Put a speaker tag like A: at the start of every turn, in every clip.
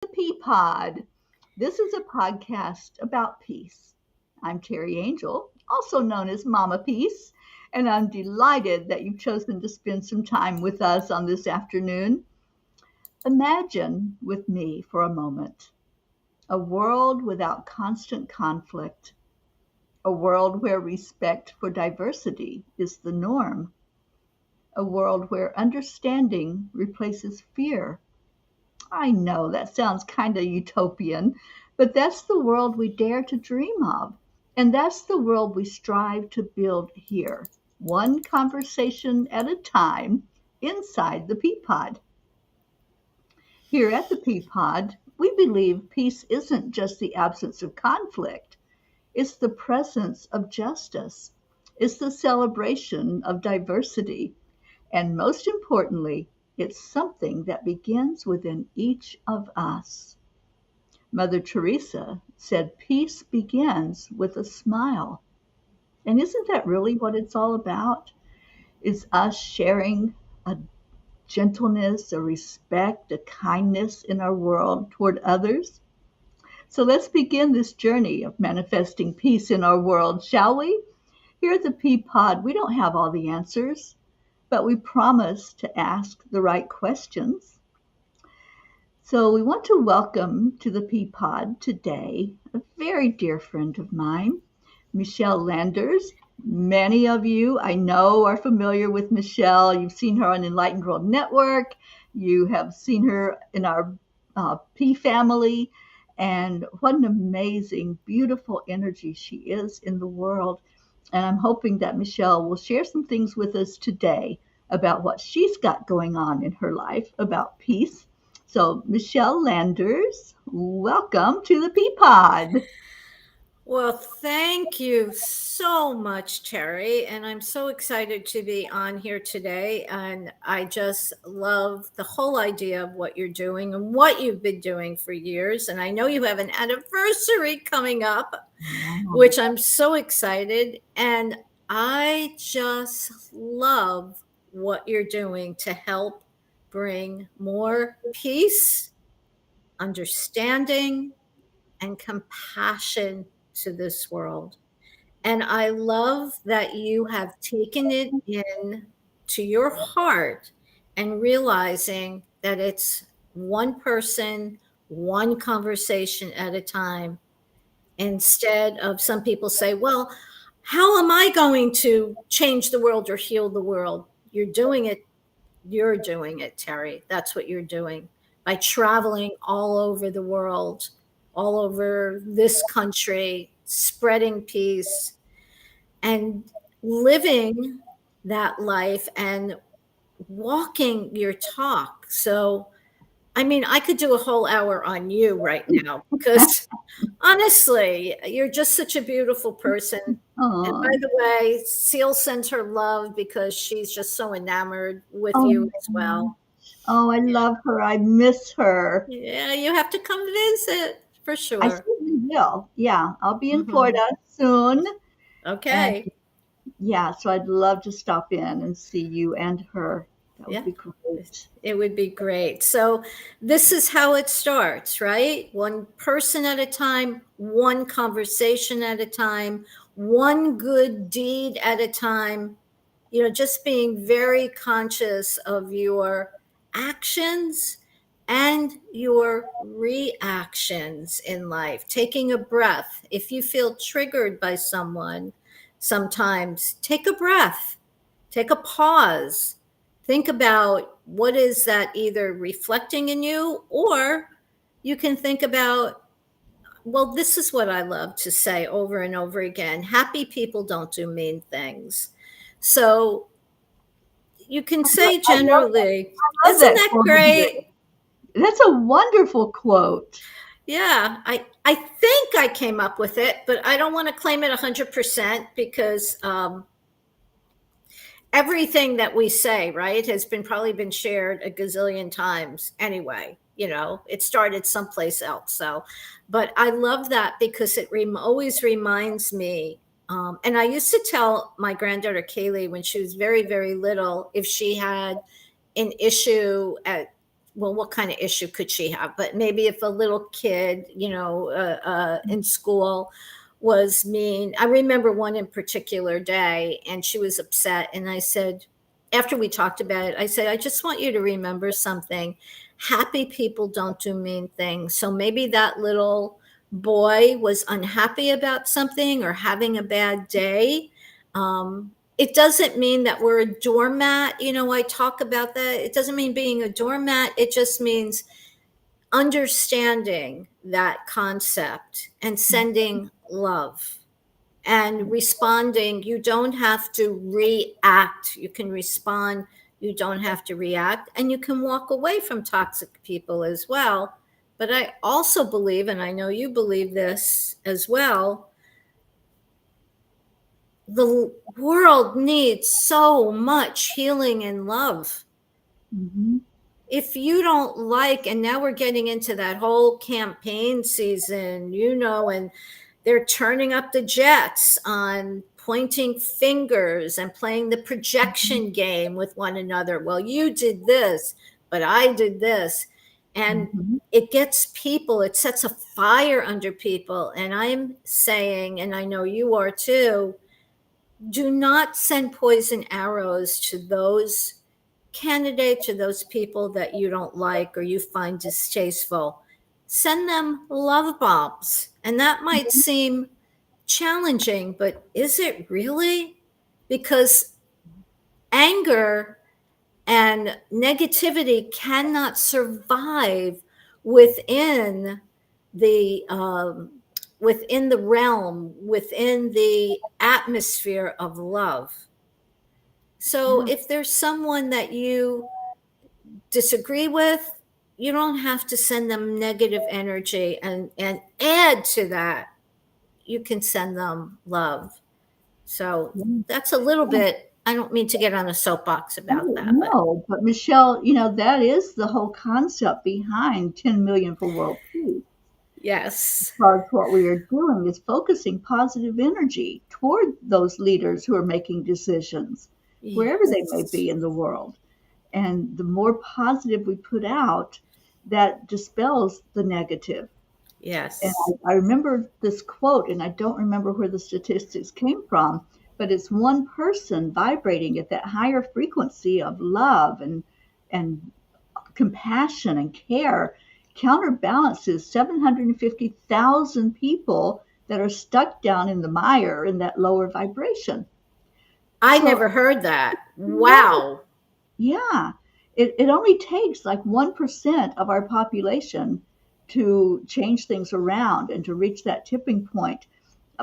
A: the Peapod. This is a podcast about peace. I'm Terry Angel, also known as Mama Peace, and I'm delighted that you've chosen to spend some time with us on this afternoon. Imagine with me for a moment a world without constant conflict, a world where respect for diversity is the norm, a world where understanding replaces fear. I know that sounds kind of utopian, but that's the world we dare to dream of. And that's the world we strive to build here, one conversation at a time inside the Peapod. Here at the Peapod, we believe peace isn't just the absence of conflict, it's the presence of justice, it's the celebration of diversity, and most importantly, it's something that begins within each of us. Mother Teresa said peace begins with a smile. And isn't that really what it's all about? Is us sharing a gentleness, a respect, a kindness in our world toward others? So let's begin this journey of manifesting peace in our world, shall we? Here at the Peapod, we don't have all the answers, but we promise to ask the right questions. So we want to welcome to the Peapod today a very dear friend of mine, Michele Landers. Many of you I know are familiar with Michele. You've seen her on Enlightened World Network. You have seen her in our P family. And what an amazing, beautiful energy she is in the world. And I'm hoping that Michele will share some things with us today about what she's got going on in her life about peace. So, Michele Landers, welcome to the Peapod.
B: Well, thank you so much, Terry. And I'm so excited to be on here today. And I just love the whole idea of what you're doing and what you've been doing for years. And I know you have an anniversary coming up,
A: Wow.
B: which I'm so excited. And I just love what you're doing to help bring more peace, understanding, and compassion to this world. And I love that you have taken it in to your heart and realizing that it's one person, one conversation at a time, instead of some people say, well, how am I going to change the world or heal the world? You're doing it, Terry. That's what you're doing by traveling all over the world, all over this country, spreading peace and living that life and walking your talk. So, I mean, I could do a whole hour on you right now because honestly, you're just such a beautiful person. And by
A: Oh,
B: the way, Seal sends her love because she's just so enamored with
A: oh,
B: you as well.
A: oh, I love her. I miss her.
B: Yeah, you have to come visit for
A: I
B: sure.
A: certainly will. Yeah, I'll be in
B: Hmm.
A: Florida soon. And
B: Okay.
A: yeah, so I'd love to stop in and see you and her. That would
B: Yeah,
A: be great.
B: it would be great. So, this is how it starts, right? One person at a time, one conversation at a time, one good deed at a time. Just being very conscious of your actions and your reactions in life. Taking a breath. If you feel triggered by someone, sometimes take a breath, take a pause, think about what is that either reflecting in you, or you can think about, well, this is what I love to say over and over again: happy people don't do mean things. So you can say generally,
A: I love
B: isn't
A: that
B: that
A: quote of yours.
B: great?
A: That's a wonderful quote.
B: Yeah, I think I came up with it, but I don't want to claim it 100% because everything that we say, right, has been probably been shared a gazillion times anyway. It started someplace else. So, but I love that because it always reminds me. And I used to tell my granddaughter Kaylee when she was very, very little, if she had an issue at well, what kind of issue could she have? But maybe if a little kid, in school was mean. I remember one in particular day, and she was upset. And I said, after we talked about it, I said, I just want you to remember something. Happy people don't do mean things. So maybe that little boy was unhappy about something or having a bad day. It doesn't mean that we're a doormat. I talk about that. It doesn't mean being a doormat. It just means understanding that concept and sending love and responding. You don't have to react. You can respond. You don't have to react. And you can walk away from toxic people as well. But I also believe, and I know you believe this as well, the world needs so much healing and love.
A: Mm-hmm.
B: If you don't like, and now we're getting into that whole campaign season, and they're turning up the jets on pointing fingers and playing the projection game with one another. Well, you did this, but I did this. And
A: Mm-hmm.
B: it gets people, it sets a fire under people. And I'm saying, and I know you are too, do not send poison arrows to those candidates or those people that you don't like or you find distasteful. Send them love bombs. And that might seem challenging, but is it really? Because anger and negativity cannot survive within the realm, within the atmosphere of love. So
A: Yeah.
B: if there's someone that you disagree with, you don't have to send them negative energy, and add to that, you can send them love. So
A: Yeah.
B: that's a little bit, I don't mean to get on a soapbox about
A: Oh,
B: that, but
A: no, but Michele, that is the whole concept behind 10 million for world peace.
B: yes.
A: Because what we are doing is focusing positive energy toward those leaders who are making decisions, wherever they may
B: Yes.
A: be in the world. And the more positive we put out, that dispels the negative. And
B: Yes.
A: I remember this quote, and I don't remember where the statistics came from, but it's one person vibrating at that higher frequency of love and compassion and care counterbalances 750,000 people that are stuck down in the mire in that lower vibration.
B: I
A: So,
B: never heard that.
A: no,
B: Wow.
A: yeah, it only takes like 1% of our population to change things around and to reach that tipping point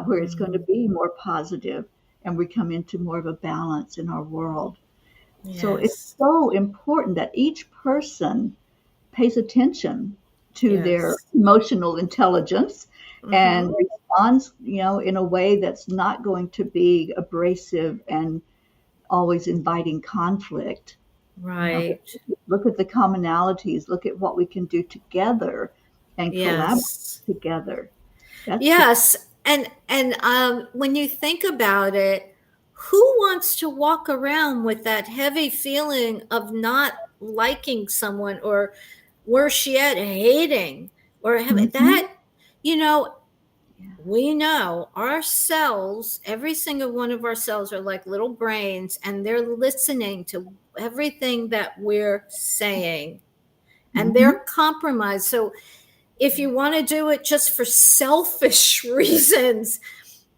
A: where it's going to
B: Mm,
A: be more positive and we come into more of a balance in our world. So it's
B: yes.
A: so important that each person pays attention to their
B: Yes.
A: emotional intelligence and
B: Mm-hmm.
A: responds, in a way that's not going to be abrasive and always inviting conflict. But
B: Right.
A: look at the commonalities, look at what we can do together and collaborate
B: Yes.
A: together. That's the
B: Yes, and when you think about it, who wants to walk around with that heavy feeling of not liking someone, or worse yet, hating, or have
A: Mhm.
B: that? You know,
A: Yeah.
B: we know our cells, every single one of our cells are like little brains, and they're listening to everything that we're saying, and
A: Mhm.
B: they're compromised. So if you want to do it just for selfish reasons,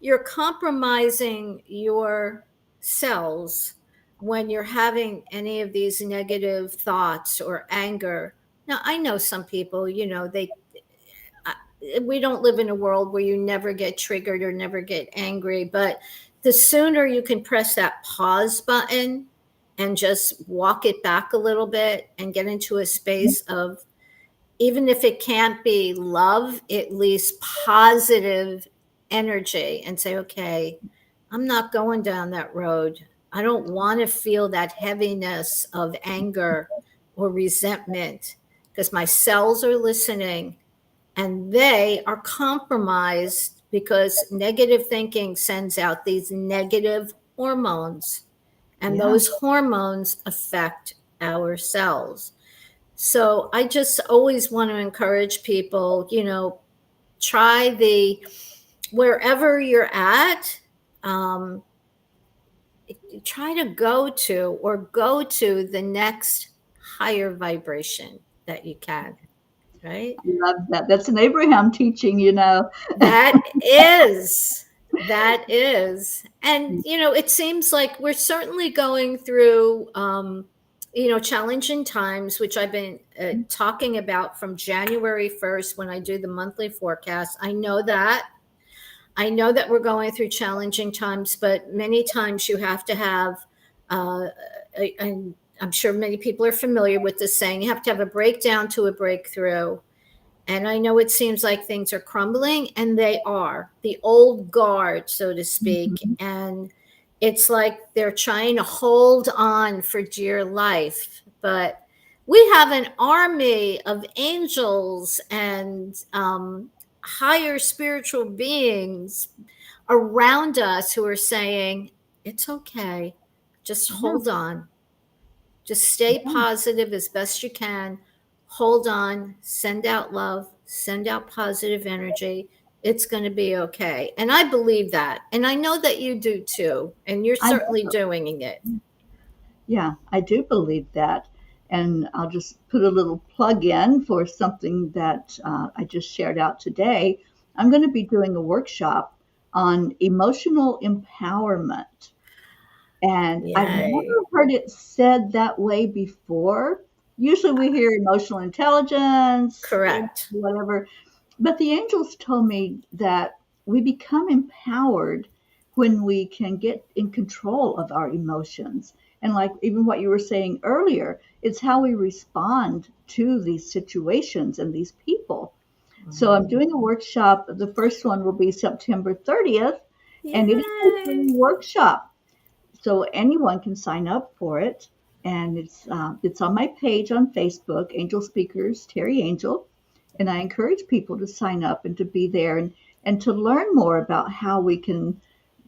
B: you're compromising your cells when you're having any of these negative thoughts or anger. Now, I know some people, we don't live in a world where you never get triggered or never get angry, but the sooner you can press that pause button and just walk it back a little bit and get into a space of, even if it can't be love, at least positive energy, and say, okay, I'm not going down that road. I don't want to feel that heaviness of anger or resentment, because my cells are listening and they are compromised because negative thinking sends out these negative hormones, and
A: Yeah.
B: those hormones affect our cells. So I just always want to encourage people, try wherever you're at, um, try to go to the next higher vibration that you can, right?
A: I love that. That's an Abraham teaching,
B: That is, that is. And, it seems like we're certainly going through, challenging times, which I've been talking about from January 1st when I do the monthly forecast. I know that we're going through challenging times, but many times you have to have, I'm sure many people are familiar with this saying, you have to have a breakdown to a breakthrough. And I know it seems like things are crumbling, and they are, the old guard, so to speak.
A: Mhm.
B: And it's like they're trying to hold on for dear life. But we have an army of angels and higher spiritual beings around us who are saying, it's okay. Just
A: Yeah,
B: hold on. Just stay
A: yeah.
B: positive as best you can. Hold on, send out love, send out positive energy. It's going to be okay. And I believe that. And I know that you do too. And you're
A: I
B: certainly doing it.
A: Yeah, I do believe that. And I'll just put a little plug in for something that I just shared out today. I'm going to be doing a workshop on emotional empowerment. And I've never
B: Yay.
A: heard it said that way before. Usually we hear emotional intelligence,
B: Correct.
A: whatever. But the angels told me that we become empowered when we can get in control of our emotions. And like even what you were saying earlier, it's how we respond to these situations and these people. So I'm doing a workshop. The first one will be September 30th, and it is a free
B: Yay.
A: workshop. So anyone can sign up for it. And it's on my page on Facebook, Angel Speakers, Terry Angel. And I encourage people to sign up and to be there and to learn more about how we can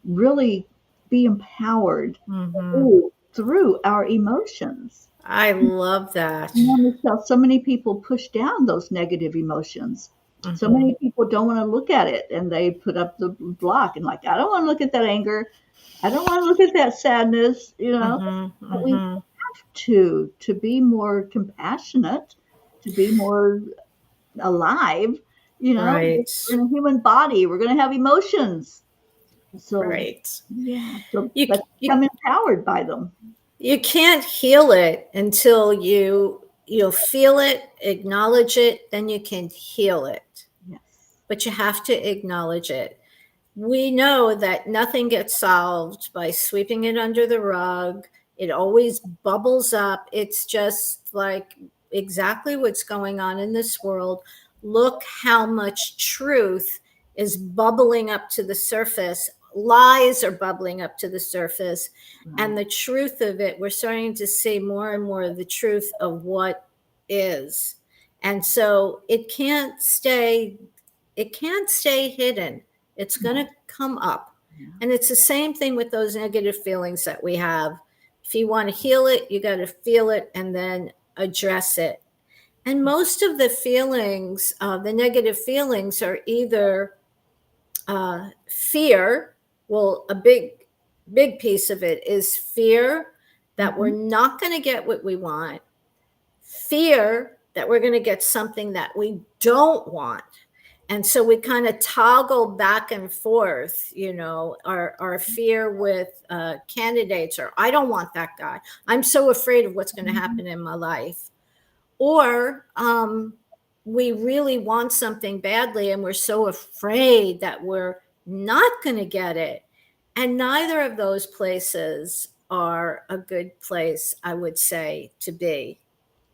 A: really be empowered
B: Mm-hmm.
A: through our emotions.
B: I love that.
A: Michelle, so many people push down those negative emotions. So
B: Mm-hmm.
A: many people don't want to look at it and they put up the block and like, I don't want to look at that anger. I don't want to look at that sadness.
B: Mm-hmm.
A: But we
B: Mm-hmm.
A: have to be more compassionate, to be more alive.
B: Right.
A: We're in a human body. We're going to have emotions. So,
B: Right.
A: yeah. So
B: You,
A: let's
B: you
A: become empowered by them.
B: you can't heal it until you'll feel it, acknowledge it, then you can heal it.
A: Yes.
B: But you have to acknowledge it. We know that nothing gets solved by sweeping it under the rug. It always bubbles up. It's just like exactly what's going on in this world. Look how much truth is bubbling up to the surface. Lies are bubbling up to the surface. And
A: Right.
B: the truth of it, we're starting to see more and more of the truth of what is. And so it can't stay hidden. It's going to come up.
A: Yeah.
B: And it's the same thing with those negative feelings that we have. If you want to heal it, you got to feel it and then address it. And most of the feelings, the negative feelings, are either fear. Well, a big piece of it is fear that we're
A: Mhm.
B: not going to get what we want, fear that we're going to get something that we don't want. And so we kind of toggle back and forth, our fear with candidates, or I don't want that guy. I'm so afraid of what's going to
A: Mhm.
B: happen in my life. Or we really want something badly and we're so afraid that we're not going to get it. And neither of those places are a good place, I would say, to be.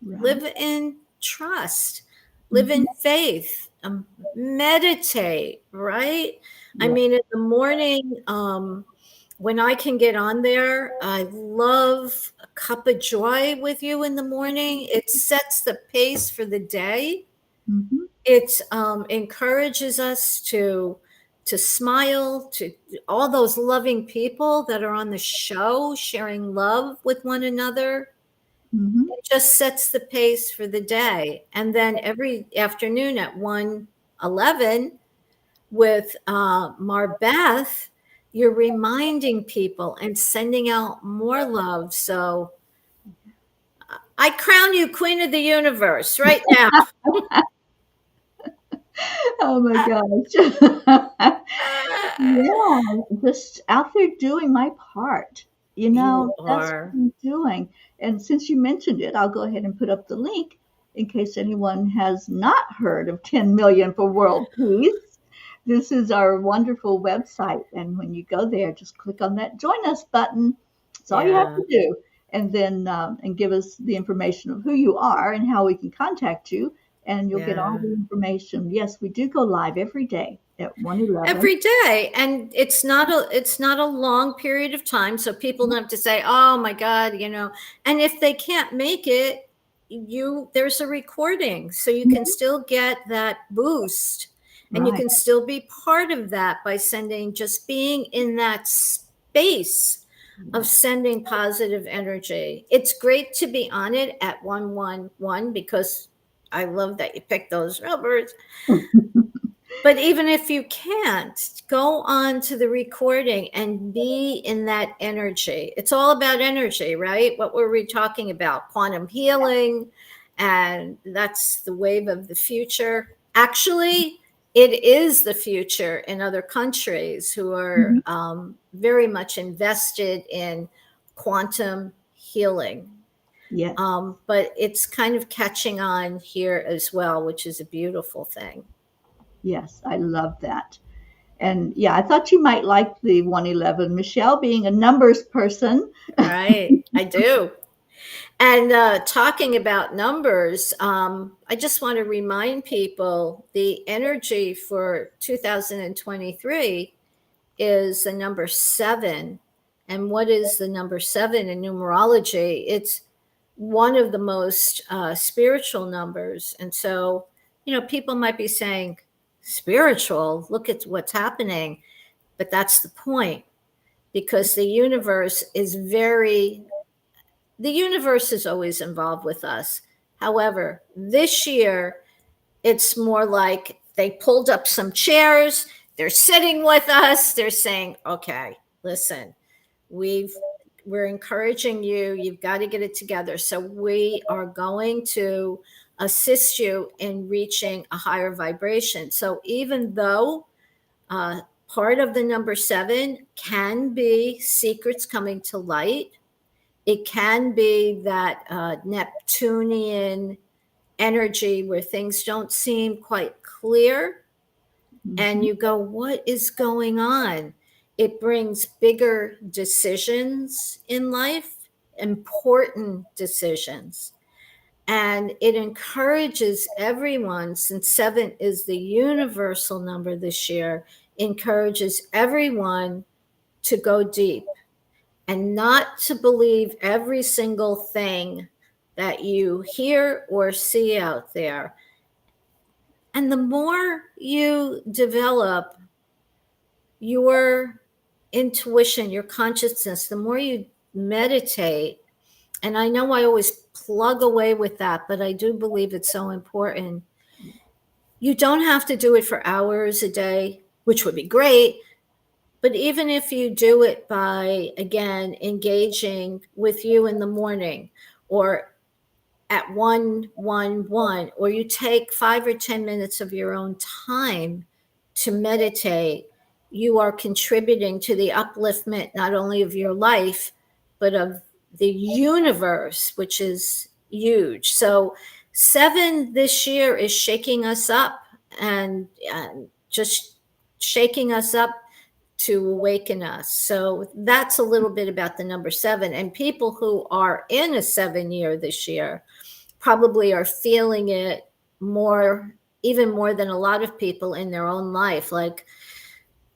A: Right.
B: Live in trust, live
A: Mhm.
B: in faith, meditate, right? I
A: Yeah.
B: mean, in the morning, when I can get on there, I love a cup of joy with you in the morning. It sets the pace for the day.
A: Mhm.
B: It encourages us to smile, to all those loving people that are on the show sharing love with one another.
A: Mm-hmm.
B: It just sets the pace for the day. And then every afternoon at 1:11 with Marbeth, you're reminding people and sending out more love. So I crown you Queen of the Universe right now.
A: Oh my gosh. Yeah, just out there doing my part.
B: You
A: That's what
B: are.
A: I'm doing. And since you mentioned it, I'll go ahead and put up the link in case anyone has not heard of 10 million for world peace. This is our wonderful website. And when you go there, just click on that join us button. That's all you have
B: Yeah.
A: to do. And then, and give us the information of who you are and how we can contact you. And you'll get all
B: Yeah.
A: the information. Yes, we do go live every day at 1:11.
B: Every day, and it's not a long period of time, so people don't have to say, oh my god, and if they can't make it, there's a recording, so you can still get that boost, and you
A: Right.
B: can still be part of that by sending, just being in that space of
A: Yes.
B: sending positive energy. It's great to be on it at 111 because I love that you picked those numbers. But even if you can't, go on to the recording and be in that energy. It's all about energy, right? What were we talking about? Quantum healing, and that's the wave of the future. Actually, it is the future in other countries who are
A: Mhm.
B: very much invested in quantum healing.
A: Yes.
B: But it's kind of catching on here as well, which is a beautiful thing.
A: Yes. I love that. And yeah, I thought you might like the 111. Michelle, being a numbers person.
B: Right, I do. And talking about numbers, I just want to remind people the energy for 2023 is the number 7. And what is the number 7 in numerology? It's one of the most spiritual numbers. And so, people might be saying, spiritual, look at what's happening. But that's the point, because the universe is always involved with us. However, this year, it's more like they pulled up some chairs, they're sitting with us, they're saying, okay, listen, we're encouraging you, you've got to get it together. So we are going to assist you in reaching a higher vibration. So even though part of the number 7 can be secrets coming to light, it can be that Neptunian energy where things don't seem quite clear. And
A: Mhm.
B: you go, what is going on? It brings bigger decisions in life, important decisions. And it encourages everyone, since 7 is the universal number this year, encourages everyone to go deep and not to believe every single thing that you hear or see out there. And the more you develop your intuition, your consciousness, the more you meditate, and I know I always plug away with that, but I do believe it's so important. You don't have to do it for hours a day, which would be great. But even if you do it by, again, engaging with you in the morning, or at 111, or you take 5 or 10 minutes of your own time to meditate, you are contributing to the upliftment not only of your life, but of the universe, which is huge. So 7 this year is shaking us up, and just shaking us up to awaken us. So that's a little bit about the number 7. And people who are in a 7 year this year probably are feeling it more, even more than a lot of people in their own life. Like,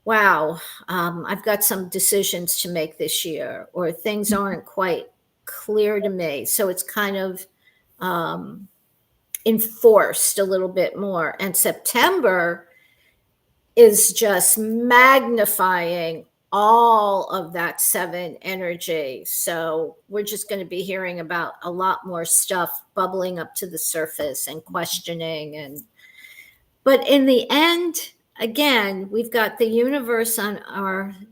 B: wow, I've got some decisions to make this year, or things aren't quite clear to me. So it's kind of um, enforced a little bit more. And September is just magnifying all of that seven energy. So we're just going to be hearing about a lot more stuff bubbling up to the surface and questioning. But in the end, again, we've got the universe on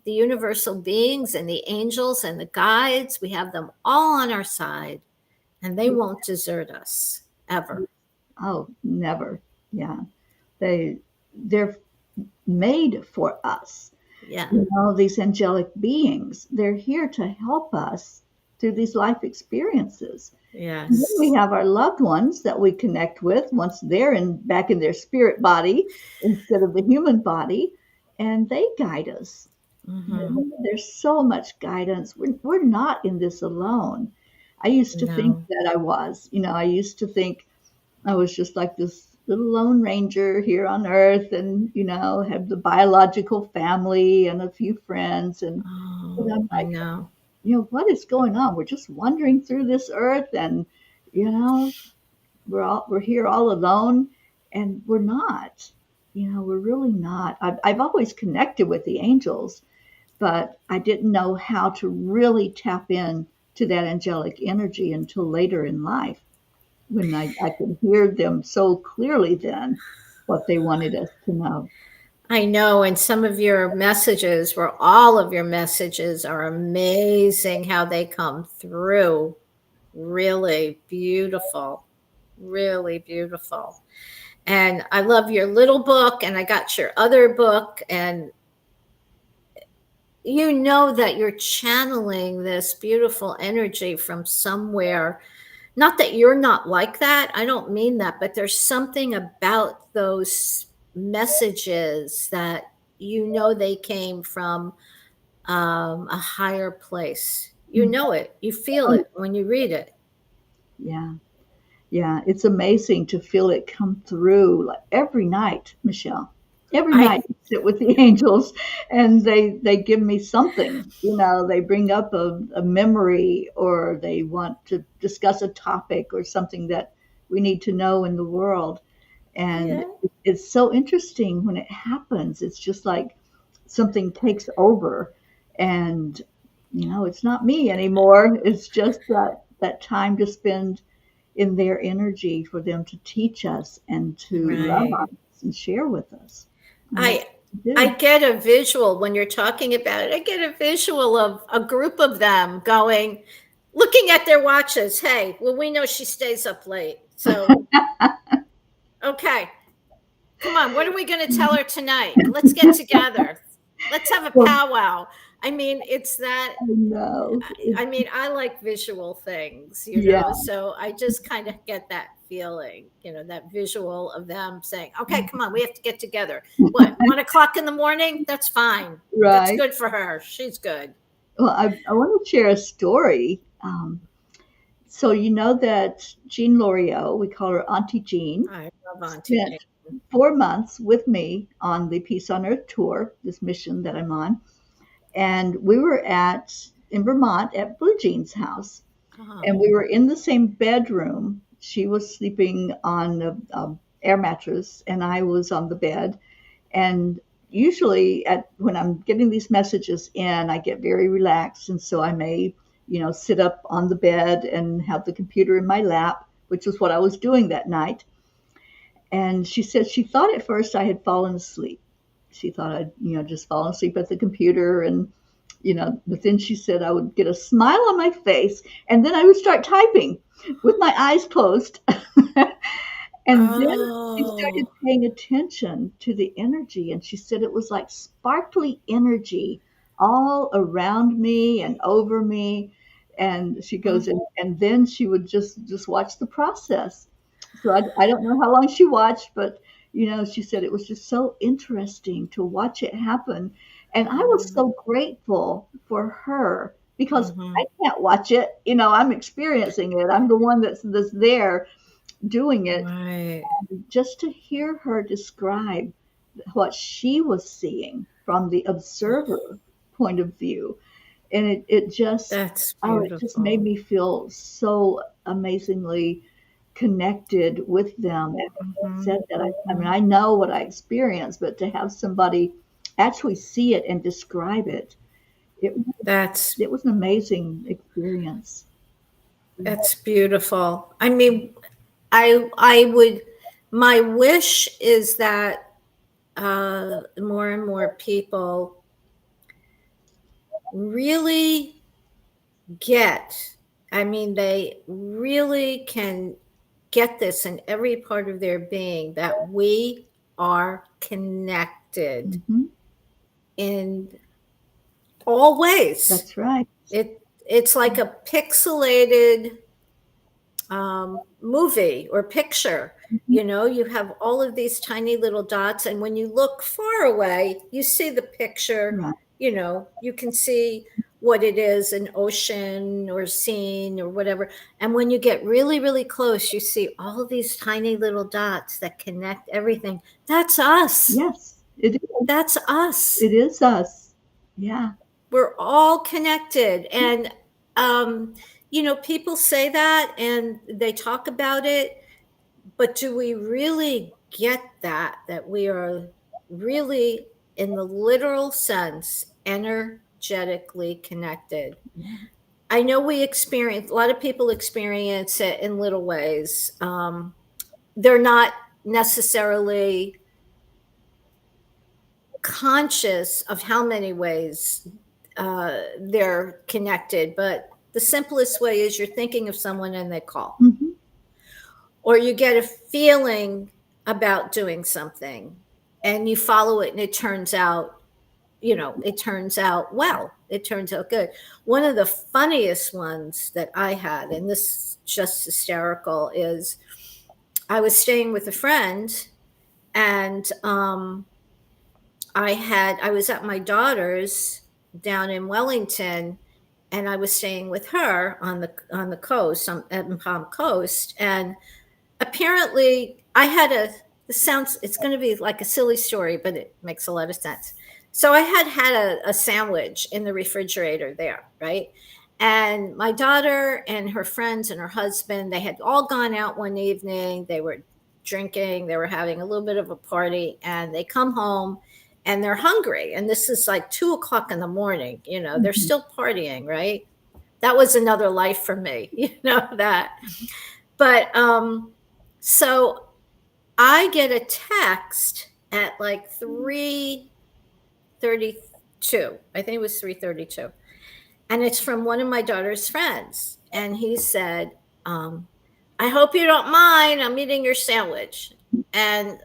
B: the universal beings and the angels and the guides. We have them all on our side, and they won't desert us ever.
A: Oh, never. Yeah. They're made for us.
B: Yeah.
A: These angelic beings, they're here to help us through these life experiences. And then we
B: Yes.
A: have our loved ones that we connect with once they're back in their spirit body instead of the human body, and they guide us.
B: Mm-hmm.
A: There's so much guidance. We're not in this alone. I used to think
B: No.
A: that I was. I used to think I was just like this little lone ranger here on earth and, have the biological family and a few friends. And
B: Oh,
A: I'm
B: I
A: like,
B: know.
A: what is going on? We're just wandering through this earth and, you know, we're here all alone and we're not. We're really not. I've always connected with the angels, but I didn't know how to really tap in to that angelic energy until later in life when I could hear them so clearly then what they wanted us to know.
B: I know. And some of your messages, where all of your messages are amazing, how they come through. Really beautiful. Really beautiful. And I love your little book, and I got your other book, and you know that you're channeling this beautiful energy from somewhere. Not that you're not like that, I don't mean that, but there's something about those messages that you know they came from a higher place. You
A: Mm.
B: know it, you feel
A: Oh,
B: it when you read it.
A: yeah. Yeah, it's amazing to feel it come through like every night, Michelle. Every night
B: I
A: I sit with the angels and they give me something. They bring up a memory or they want to discuss a topic or something that we need to know in the world. And
B: Yeah.
A: it's so interesting when it happens. It's just like something takes over and it's not me anymore. It's just that time to spend in their energy for them to teach us and to love
B: Right.
A: us and share with us. And that's
B: I
A: what we
B: I
A: do.
B: get a visual when you're talking about it. I get a visual of a group of them going, looking at their watches. Hey, well, we know she stays up late. So, okay, come on. What are we going to tell her tonight? Let's get together. Let's have a
A: Well,
B: powwow. I mean, it's that.
A: I know.
B: I mean, I like visual things,
A: Yeah,
B: so I just kind of get that feeling, that visual of them saying, okay, come on, we have to get together. What, 1 o'clock in the morning? That's fine. That's
A: right.
B: good for her. She's good.
A: Well, I want to share a story. So you know that Jean Loriot, we call her Auntie Jean,
B: I love Auntie Jane.
A: spent 4 months with me on the Peace on Earth tour, this mission that I'm on. And we were in Vermont at Blue Jean's house.
B: Oh,
A: And we were in the same bedroom. She was sleeping on a air mattress, and I was on the bed. And usually, when I'm getting these messages in, I get very relaxed, and so I may, sit up on the bed and have the computer in my lap, which was what I was doing that night. And she said she thought at first I had fallen asleep. She thought I'd, just fallen asleep at the computer and but then she said I would get a smile on my face and then I would start typing with my eyes closed. And then she started
B: oh,
A: paying attention to the energy and she said it was like sparkly energy all around me and over me. And she goes
B: mm,
A: and then she would just watch the process. So I don't know how long she watched, but she said it was just so interesting to watch it happen. And I was
B: mm,
A: so grateful for her because I
B: mhm.
A: can't watch it. I'm experiencing it. I'm the one that's there doing it.
B: Right.
A: Just to hear her describe what she was seeing from the observer point of view. And it just,
B: That's
A: oh, it just made
B: beautiful.
A: me feel so amazingly connected with them. And I
B: Hmm.
A: said that I mean,
B: Hmm.
A: I know what I experienced, but to have somebody actually see it and describe it, It
B: That's
A: it was an amazing experience.
B: that's beautiful. I mean, I would, my wish is that more and more people really get, I mean, they really can get this in every part of their being, that we are connected
A: Hmm.
B: in all ways.
A: That's right.
B: It's like a pixelated movie or picture.
A: Hmm.
B: You know, you have all of these tiny little dots, and when you look far away, you see the picture.
A: Right.
B: You know, you can see what it is, an ocean or scene or whatever. And when you get really, really close, you see all these tiny little dots that connect everything. That's us.
A: Yes, it is.
B: That's us.
A: It is us. Yeah.
B: We're all connected. And, um, you know, people say that and they talk about it, but do we really get that, that we are really, in the literal sense, energetically connected?
A: Yeah.
B: I know we experience, a lot of people experience it in little ways. They're not necessarily conscious of how many ways they're connected, but the simplest way is you're thinking of someone and they call,
A: Hmm.
B: or you get a feeling about doing something and you follow it and it turns out, you know, it turns out well, it turns out good. One of the funniest ones that I had, and this is just hysterical, is I was staying with a friend, and I was at my daughter's down in Wellington, and I was staying with her on the coast, on Palm Coast, and apparently I had a, this sounds, it's going to be like a silly story, but it makes a lot of sense. So I had a sandwich in the refrigerator there, right? And my daughter and her friends and her husband, they had all gone out one evening. They were drinking, they were having a little bit of a party, and they come home and they're hungry. And this is like 2 o'clock in the morning, you know, they're
A: Hmm.
B: still partying, right? That was another life for me, you know, that. But so I get a text at like 3:32. I think it was 3:32. And it's from one of my daughter's friends. And he said, I hope you don't mind. I'm eating your sandwich. And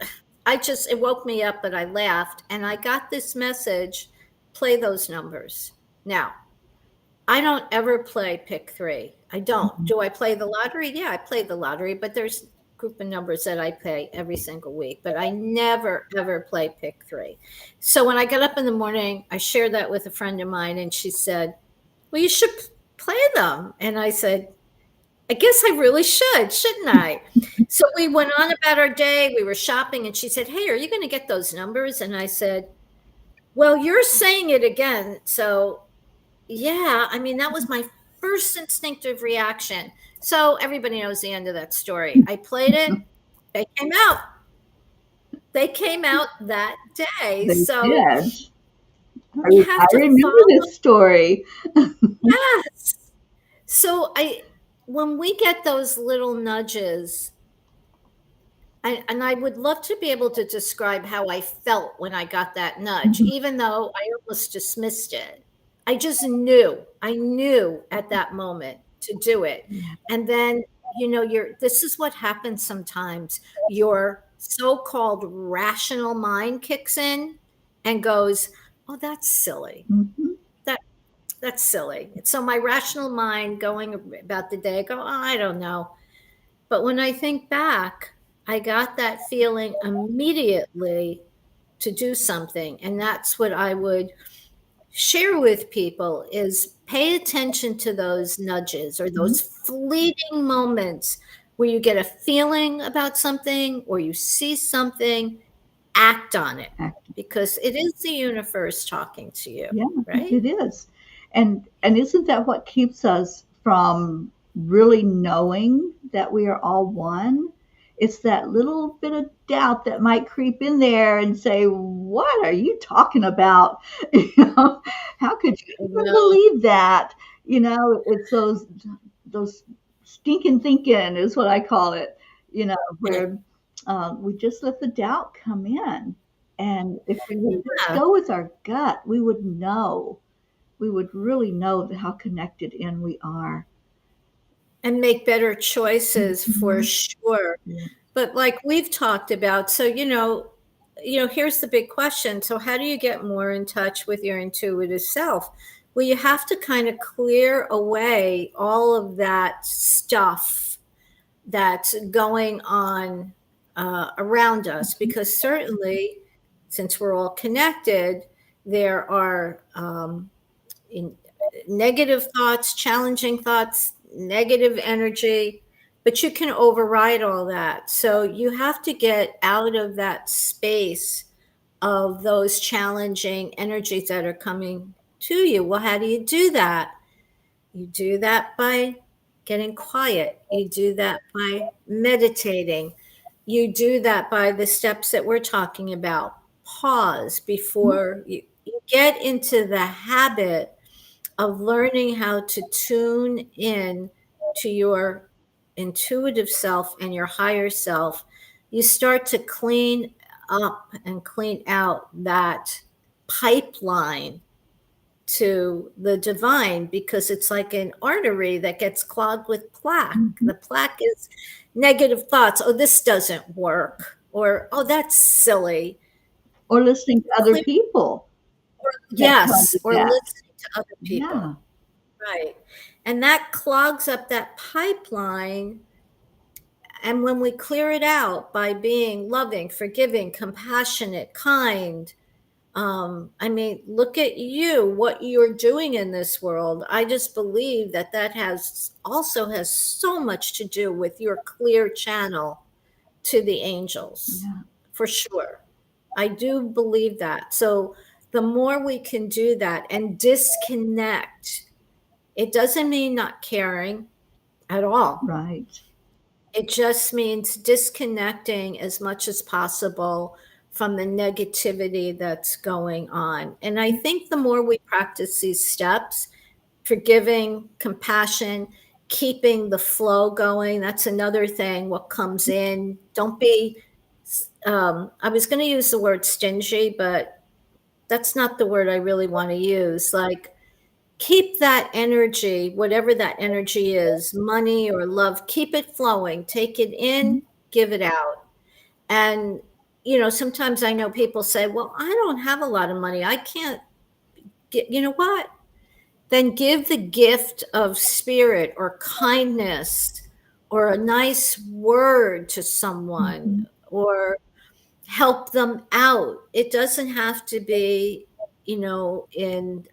B: it woke me up, but I laughed. And I got this message, play those numbers. Now, I don't ever play pick three. I don't.
A: Hmm.
B: Do I play the lottery? Yeah, I play the lottery, but there's a group of numbers that I play every single week, but I never ever play pick three. So when I got up in the morning, I shared that with a friend of mine, and she said, well, you should play them. And I said, I guess I really should, shouldn't I? So we went on about our day. We were shopping, and she said, hey, are you going to get those numbers? And I said, well, you're saying it again. So yeah, I mean, that was my first instinctive reaction. So everybody knows the end of that story. I played it. They came out. They came out that day.
A: They
B: So
A: did.
B: we have
A: I
B: to
A: remember
B: follow.
A: this story.
B: Yes. So when we get those little nudges, and I would love to be able to describe how I felt when I got that nudge,
A: Mhm.
B: even though I almost dismissed it. I just knew. I knew at that moment to do it.
A: Yeah.
B: And then, you know, this is what happens sometimes. Your so-called rational mind kicks in and goes, "Oh, that's silly.
A: Mhm.
B: That that's silly." So my rational mind going about the day, I go, "Oh, I don't know." But when I think back, I got that feeling immediately to do something. And that's what I would share with people, is pay attention to those nudges or
A: Mhm.
B: those fleeting moments where you get a feeling about something or you see something, act on it,
A: Act-
B: because it is the universe talking to you,
A: Yeah,
B: right?
A: it is. And isn't that what keeps us from really knowing that we are all one? It's that little bit of doubt that might creep in there and say, "What are you talking about?" You know, how could you even
B: No,
A: believe that? You know, it's those stinking thinking is what I call it. You know, where we just let the doubt come in, and if we would just
B: yeah,
A: go with our gut, we would know. We would really know how connected in we are.
B: and make better choices for
A: Mhm.
B: sure.
A: Yeah.
B: But like we've talked about, so here's the big question. So how do you get more in touch with your intuitive self? Well, you have to kind of clear away all of that stuff that's going on around us, because certainly, since we're all connected, there are in negative thoughts, challenging thoughts, negative energy, but you can override all that. So you have to get out of that space of those challenging energies that are coming to you. Well, how do you do that? You do that by getting quiet. You do that by meditating. You do that by the steps that we're talking about. Pause before you get into the habit of learning how to tune in to your intuitive self and your higher self. You start to clean up and clean out that pipeline to the divine, because it's like an artery that gets clogged with plaque.
A: Mhm.
B: The plaque is negative thoughts. Oh, this doesn't work. Or, oh, that's silly.
A: Or listening to other
B: Clear,
A: people that tell
B: yes,
A: you
B: or
A: that.
B: listening to other
A: Yeah,
B: people. Right. And that clogs up that pipeline. And when we clear it out by being loving, forgiving, compassionate, kind, I mean, look at you, what you're doing in this world. I just believe that that has so much to do with your clear channel to the angels,
A: yeah,
B: for sure. I do believe that. So the more we can do that and disconnect, it doesn't mean not caring at all.
A: right.
B: It just means disconnecting as much as possible from the negativity that's going on. And I think the more we practice these steps, forgiving, compassion, keeping the flow going, that's another thing. What comes in, don't be, I was going to use the word stingy, but that's not the word I really want to use. Like, keep that energy, whatever that energy is, money or love, keep it flowing. Take it
A: Mhm.
B: in, give it out. And, sometimes I know people say, well, I don't have a lot of money. I can't get, you know what? Then give the gift of spirit or kindness or a nice word to someone,
A: Mhm.
B: or help them out. It doesn't have to be, in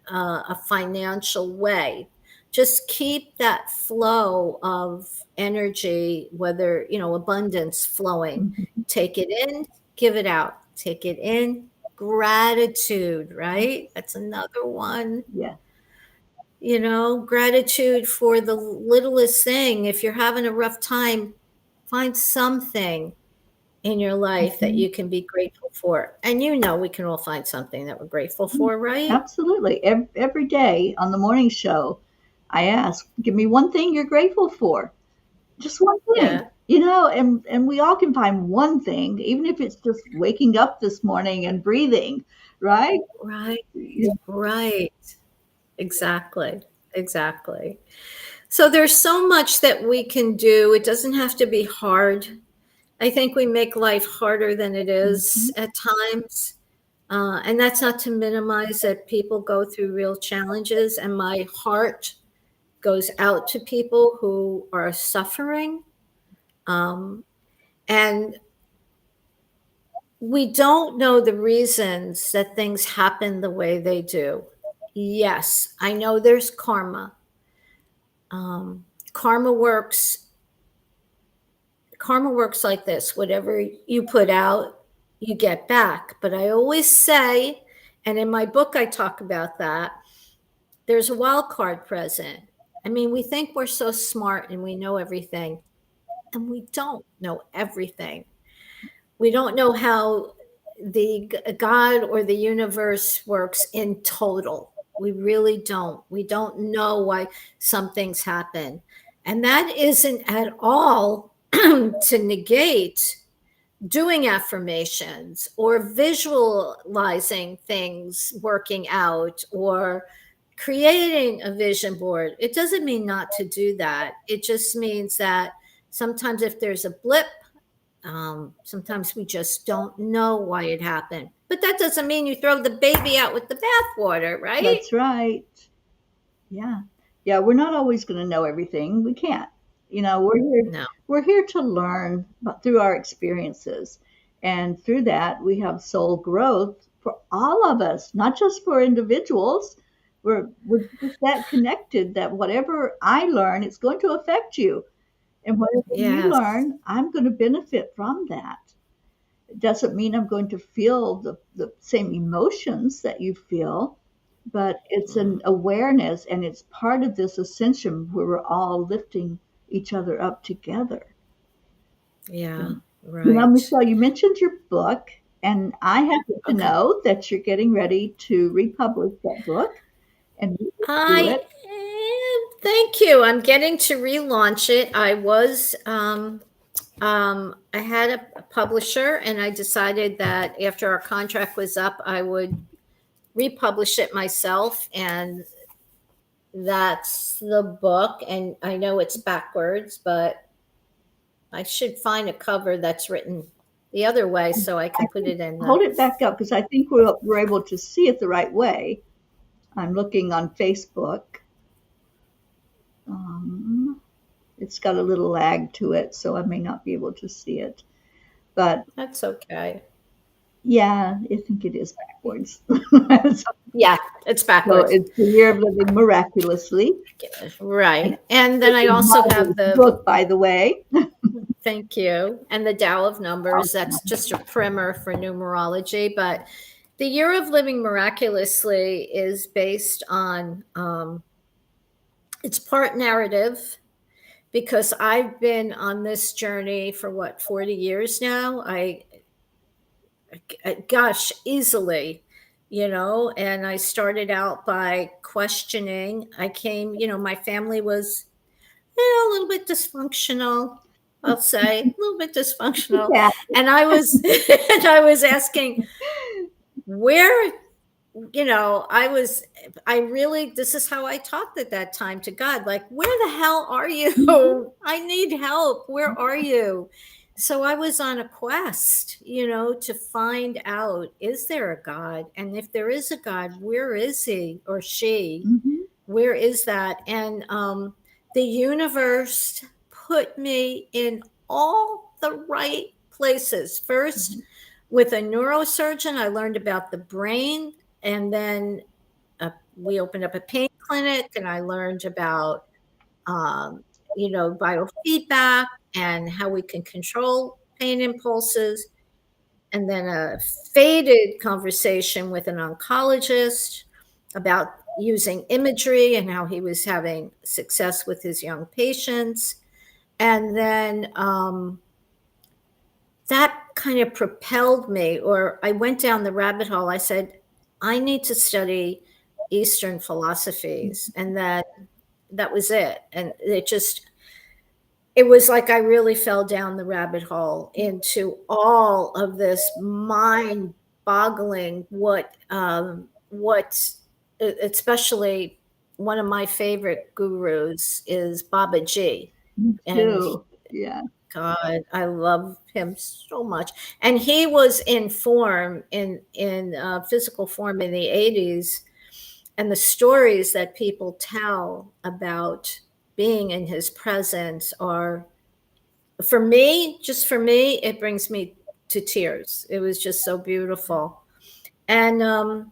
B: a financial way. Just keep that flow of energy, whether, abundance flowing.
A: Mhm.
B: Take it in, give it out. Take it in. Gratitude, right? That's another one.
A: Yeah.
B: Gratitude for the littlest thing. If you're having a rough time, find something in your life that
A: Mhm.
B: you can be grateful for. And we can all find something that we're grateful
A: Mm,
B: for, right?
A: absolutely. Every day on the morning show, I ask, "Give me one thing you're grateful for." Just one thing,
B: Yeah,
A: and we all can find one thing, even if it's just waking up this morning and breathing, right?
B: right,
A: Yeah.
B: right. Exactly. Exactly. So there's so much that we can do. It doesn't have to be hard. I think we make life harder than it is
A: Mhm.
B: at times. And that's not to minimize that people go through real challenges. And my heart goes out to people who are suffering. Um, and we don't know the reasons that things happen the way they do. Yes, I know there's karma. Um, karma works. Karma works like this: whatever you put out, you get back. But I always say, and in my book I talk about that, there's a wild card present. I mean, we think we're so smart and we know everything. and we don't know everything. We don't know how the God or the universe works in total. We really don't. We don't know why some things happen. And that isn't at all to negate doing affirmations or visualizing things working out or creating a vision board. It doesn't mean not to do that. It just means that sometimes if there's a blip, sometimes we just don't know why it happened. But that doesn't mean you throw the baby out with the bathwater, right?
A: That's right. Yeah. Yeah, we're not always going to know everything. We can't.
B: No.
A: We're here to learn through our experiences. And through that, we have soul growth for all of us, not just for individuals. We're just that connected that whatever I learn, it's going to affect you. And whatever you
B: Yes.
A: learn, I'm going to benefit from that. It doesn't mean I'm going to feel the same emotions that you feel, but it's an awareness, and it's part of this ascension where we're all lifting each other up together.
B: Yeah.
A: So,
B: Right.
A: Michelle, you mentioned your book, and I happen to
B: Okay.
A: know that you're getting ready to republish that book, and we will do
B: I
A: it.
B: am. Thank you. I'm getting to relaunch it. I had a publisher, and I decided that after our contract was up, I would republish it myself. And that's the book. And I know it's backwards, but I should find a cover that's written the other way so I
A: I
B: can put
A: can
B: it in the.
A: hold it back up because I think we're able to see it the right way. I'm looking on Facebook. Um, it's got a little lag to it, so I may not be able to see it. But
B: That's okay.
A: yeah, I think it is backwards.
B: Yeah, it's
A: So
B: backwards.
A: it's the year of living miraculously. And
B: Right. And then
A: it's
B: I
A: a
B: also have
A: marvelous
B: the.
A: book, by the way.
B: Thank you. And the Tao of Numbers, that's just a primer for numerology. But the Year of Living Miraculously is based on, it's part narrative because I've been on this journey for what, 40 years now? Gosh, easily, and I started out by questioning. I came, my family was a little bit dysfunctional, I'll say, a little bit dysfunctional.
A: Yeah.
B: And I was and I was asking where, I really, this is how I talked at that time to God, like, where the hell are
A: Mhm.
B: you? I need help. Where are you? So I was on a quest, to find out, is there a God? And if there is a God, where is he or she?
A: Mhm.
B: Where is that? And the universe put me in all the right places. First, with a neurosurgeon, I learned about the brain, and then we opened up a pain clinic, and I learned about biofeedback and how we can control pain impulses, and then a faded conversation with an oncologist about using imagery and how he was having success with his young patients. And then that kind of propelled me, or I went down the rabbit hole. I said, I need to study Eastern philosophies. And that was it. And it was like I really fell down the rabbit hole into all of this mind boggling especially one of my favorite gurus is Baba Ji.
A: Me
B: And
A: too. Yeah.
B: God, I love him so much. And he was in form in physical form in the 80s, and the stories that people tell about being in his presence are, for me, just for me, it brings me to tears. It was just so beautiful. And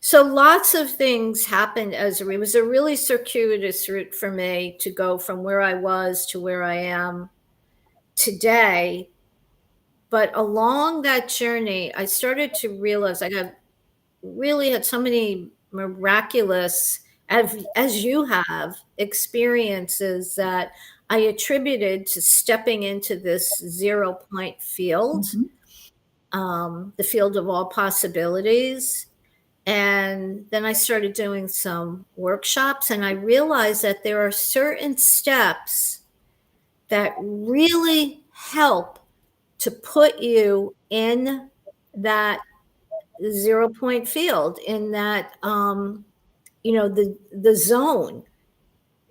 B: so lots of things happened it was a really circuitous route for me to go from where I was to where I am today. But along that journey, I started to realize I got really had so many miraculous, as you have, experiences that I attributed to stepping into this 0 point field,
A: Mm-hmm.
B: the field of all possibilities. And then I started doing some workshops, and I realized that there are certain steps that really help to put you in that 0 point field, in that, the zone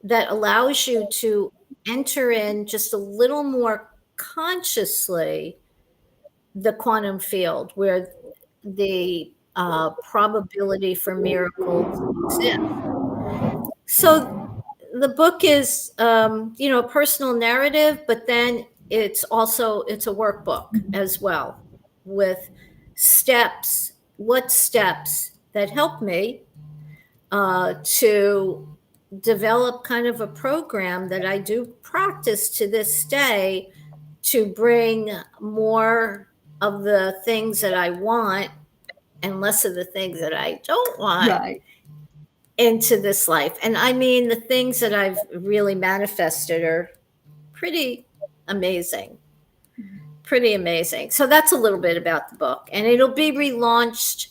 B: that allows you to enter in just a little more consciously the quantum field, where the probability for miracles exists. So the book is, a personal narrative, but then it's a workbook as well, with steps, what steps that help me to develop kind of a program that I do practice to this day, to bring more of the things that I want and less of the things that I don't want
A: Right.
B: into this life. And I mean, the things that I've really manifested are pretty amazing. Pretty amazing. So that's a little bit about the book. And it'll be relaunched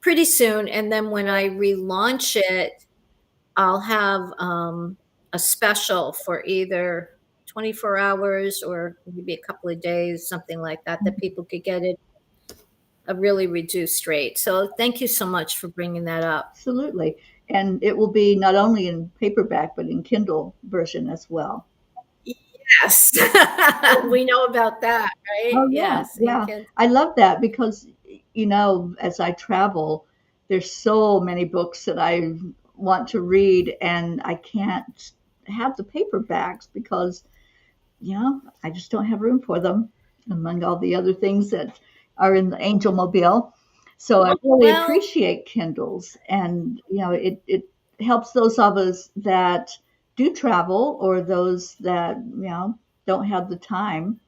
B: pretty soon. And then when I relaunch it, I'll have a special for either 24 hours or maybe a couple of days, something like that, that people could get it a really reduced rate. So thank you so much for bringing that up.
A: Absolutely. And it will be not only in paperback, but in Kindle version as well.
B: Yes, we know about that, right?
A: Oh, yeah.
B: Yes,
A: Yeah. I love that because, as I travel, there's so many books that I want to read, and I can't have the paperbacks because, I just don't have room for them among all the other things that are in the Angel Mobile. So I really
B: Well,
A: appreciate Kindles, and it helps those of us that do travel or those that don't have the time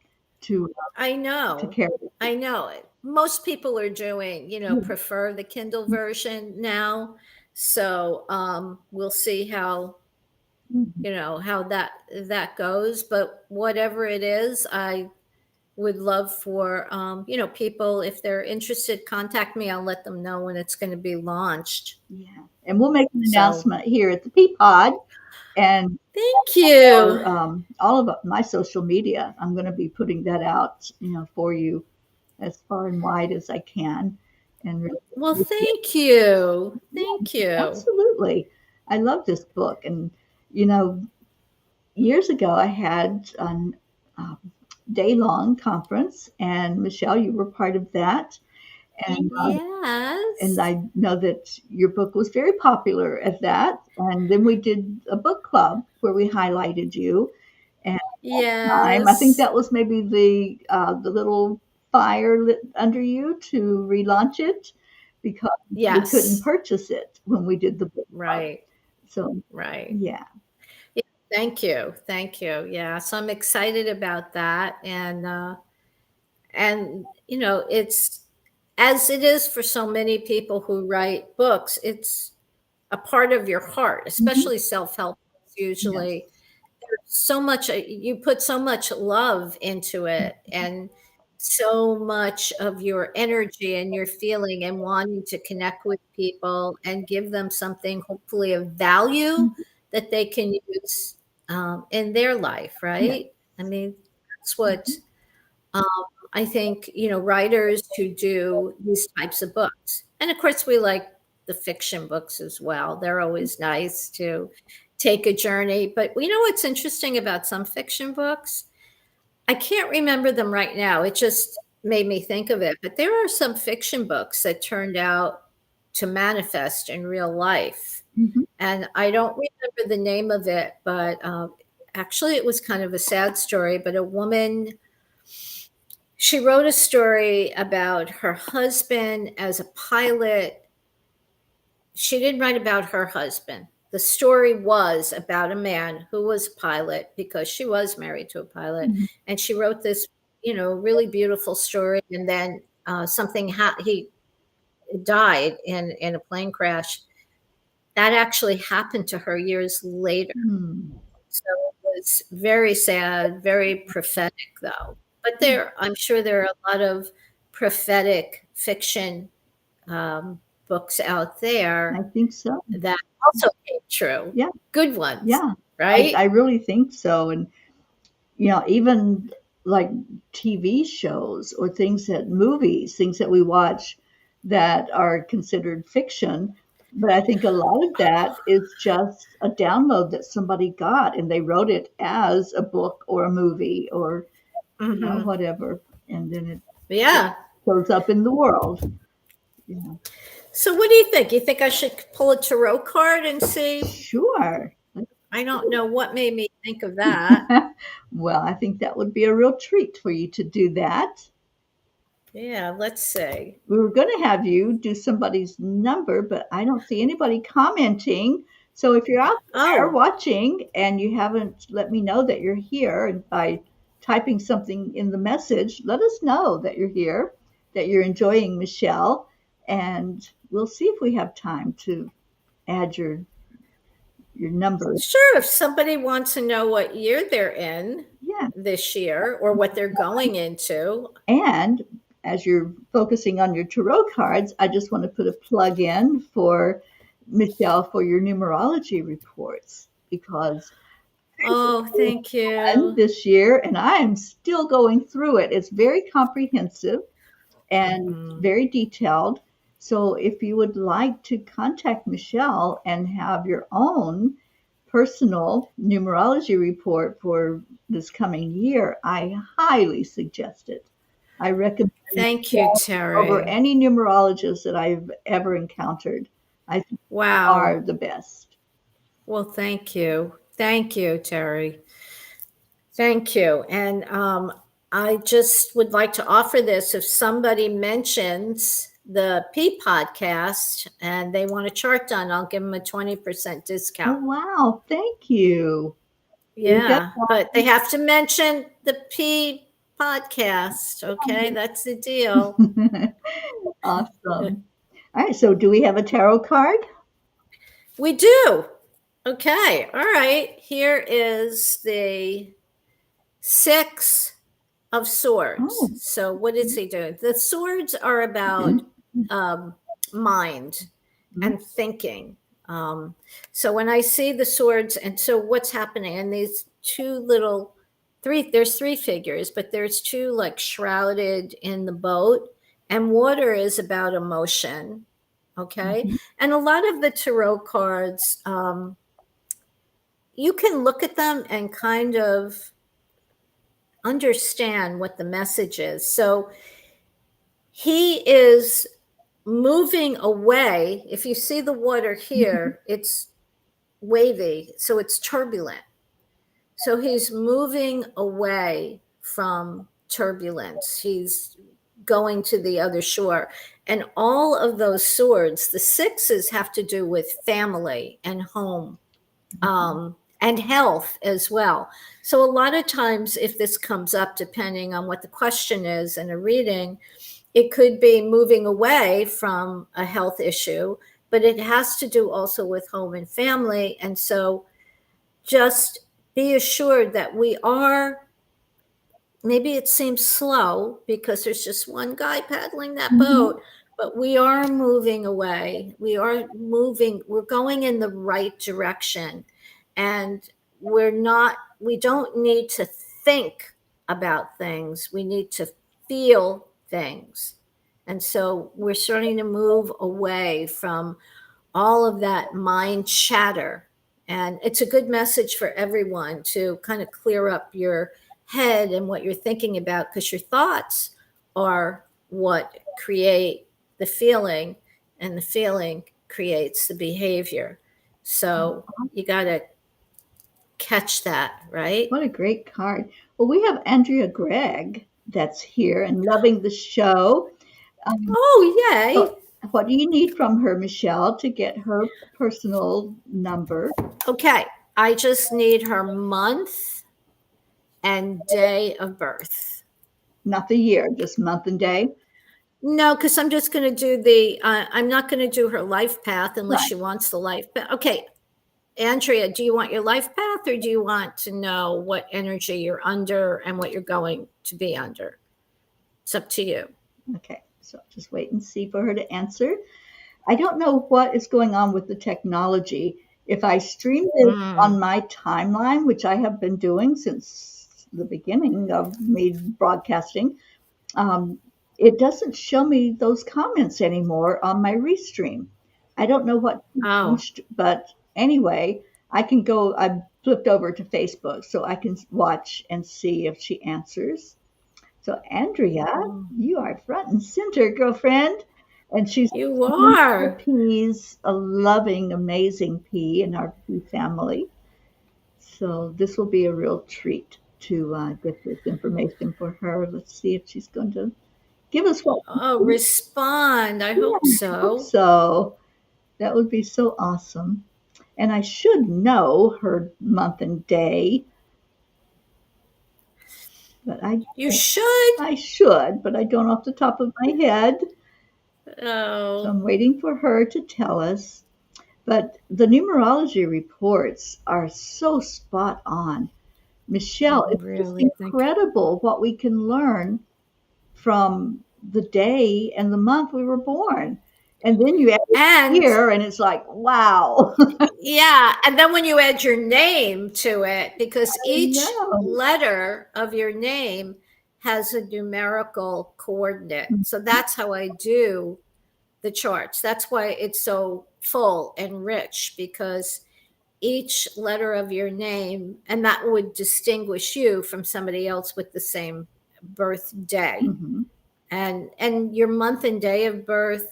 A: to
B: I
A: to
B: know.
A: carry.
B: I know it. Most people are doing,
A: Yeah.
B: prefer the Kindle version now. So we'll see how,
A: Mhm.
B: how that goes. But whatever it is, I would love for, people, if they're interested, contact me. I'll let them know when it's going to be launched.
A: Yeah, and we'll make an
B: So
A: announcement here at the Peapod and
B: thank you.
A: for all of my social media. I'm going to be putting that out, for you as far and wide as I can, and really
B: Well,
A: appreciate.
B: thank you.
A: Yeah,
B: Thank you.
A: absolutely. I love this book, and you know, years ago I had an um, day-long conference, and Michelle, you were part of that, and
B: Yes.
A: I know that your book was very popular at that. And then we did a book club where we highlighted you. And time, I think
B: Yes.
A: that was maybe the little fire lit under you to relaunch it because we couldn't
B: Yes.
A: purchase it when we did the book club.
B: Right.
A: So
B: Right.
A: yeah.
B: Yeah, thank you. Thank you. Yeah. So I'm excited about that. And it's, as it is for so many people who write books, it's a part of your heart,
A: Mhm.
B: especially self-help books.
A: Yes.
B: Usually so much, you put so much love into it, and so much of your energy and your feeling and wanting to connect with people and give them something hopefully of value
A: Mhm.
B: that they can use in their life,
A: Yes.
B: right? I mean, that's what
A: Mhm.
B: um, I think, writers who do these types of books. And of course, we like the fiction books as well. They're always nice to take a journey. But what's interesting about some fiction books? I can't remember them right now. It just made me think of it. But there are some fiction books that turned out to manifest in real life.
A: Mhm.
B: And I don't remember the name of it, but actually, it was kind of a sad story. But a woman, she wrote a story about her husband as a pilot. She didn't write about her husband. The story was about a man who was a pilot, because she was married to a pilot.
A: Mhm.
B: And she wrote this, really beautiful story. And then he died in a plane crash. That actually happened to her years later.
A: Hmm.
B: So was very sad, very prophetic, though. But I'm sure there are a lot of prophetic fiction books out
A: I
B: there
A: think so.
B: that also came true.
A: Yeah,
B: Good ones,
A: yeah. I
B: right?
A: really think so. And even like TV shows or things that we watch that are considered fiction. But I think a lot of that is just a download that somebody got and they wrote it as a book or a movie or,
B: Hmm.
A: whatever. And then it
B: Yeah.
A: shows up in the world. Yeah.
B: So, what do you think? You think I should pull a tarot card and see?
A: Sure.
B: I don't know what made me think of that.
A: Well, I think that would be a real treat for you to do that.
B: Yeah, let's see.
A: We were going to have you do somebody's number, but I don't see anybody commenting. So if you're out there
B: Oh,
A: watching and you haven't let me know that you're here and by typing something in the message, let us know that you're here, that you're enjoying Michele, and we'll see if we have time to add your number.
B: sure. If somebody wants to know what year they're in
A: Yeah.
B: this year or what they're going into,
A: And as you're focusing on your tarot cards, I just want to put a plug in for Michele for your numerology reports because
B: oh, thank
A: one
B: you.
A: this year and I am still going through it. It's very comprehensive and
B: Mhm.
A: very detailed. So if you would like to contact Michele and have your own personal numerology report for this coming year, I highly suggest it. I recommend
B: Thank you,
A: Michele over
B: Terry.
A: any numerologist that I've ever encountered. I think you
B: Wow.
A: are the best.
B: Well, thank you. Thank you, Terry. Thank you. And I just would like to offer this if somebody mentions the P podcast and they want a chart done, I'll give them a 20%
A: Oh,
B: discount.
A: wow. Thank you. You got
B: Yeah, but they have to mention the P podcast. Okay, that's the deal.
A: that. Awesome. All right. So, do we have a tarot card?
B: We do. Okay, all right. Here is the Six of Swords.
A: Oh,
B: So, what is he doing? The swords are about um, mind and thinking. Um, so, when I see the swords, and so what's happening, and these two little there's three figures, but there's two like shrouded in the boat, and water is about emotion. Okay.
A: mhm,
B: And a lot of the tarot cards, you can look at them and kind of understand what the message is. So he is moving away. If you see the water
A: mhm,
B: here, it's wavy, so it's turbulent. So he's moving away from turbulence. He's going to the other shore. And all of those swords, the sixes have to do with family and home, and health as well. So, a lot of times, if this comes up, depending on what the question is in a reading, it could be moving away from a health issue, but it has to do also with home and family. And so, just be assured that we are, maybe it seems slow because there's just one guy paddling that
A: mhm,
B: boat, but we are moving away. We are moving, we're going in the right direction. And we don't need to think about things. We need to feel things. And so we're starting to move away from all of that mind chatter. And it's a good message for everyone to kind of clear up your head and what you're thinking about, because your thoughts are what create the feeling, and the feeling creates the behavior. So you got to catch that, right?
A: what a great card. Well, we have Andrea Gregg that's here and loving the show. Um,
B: Oh,
A: so
B: yay.
A: what do you need from her, Michele, to get her personal number?
B: Okay. I just need her month and day of birth.
A: Not the year, just month and day.
B: No, because I'm just going to I'm not going to do her life path unless
A: Right.
B: she wants the life path. Okay. Andrea, do you want your life path, or do you want to know what energy you're under and what you're going to be under? It's up to you.
A: Okay, so just wait and see for her to answer. I don't know what is going on with the technology. If I stream this on my timeline, which I have been doing since the beginning of me broadcasting, it doesn't show me those comments anymore on my restream. I don't know what
B: Oh,
A: changed, but anyway, I flipped over to Facebook so I can watch and see if she answers. So, Andrea, you are front and center, girlfriend. And she's
B: you
A: the
B: are.
A: peas, a loving, amazing pea in our pea family. So, this will be a real treat to get this information for her. Let's see if she's going to give us what we
B: Oh,
A: need.
B: respond. I
A: Yeah,
B: hope
A: I hope
B: so.
A: so. That would be so awesome. And I should know her month and day, but
B: You should.
A: I should, but I don't off the top of my head. So
B: Oh,
A: I'm waiting for her to tell us. But the numerology reports are so spot on.
B: I
A: Michelle, it's just
B: really think.
A: incredible what we can learn from the day and the month we were born. And then you add a
B: And
A: year, and it's like, wow.
B: yeah, and then when you add your name to it, because
A: I
B: each
A: know.
B: letter of your name has a numerical coordinate. So that's how I do the charts. That's why it's so full and rich, because each letter of your name, and that would distinguish you from somebody else with the same birthday.
A: Mhm.
B: And your month and day of birth,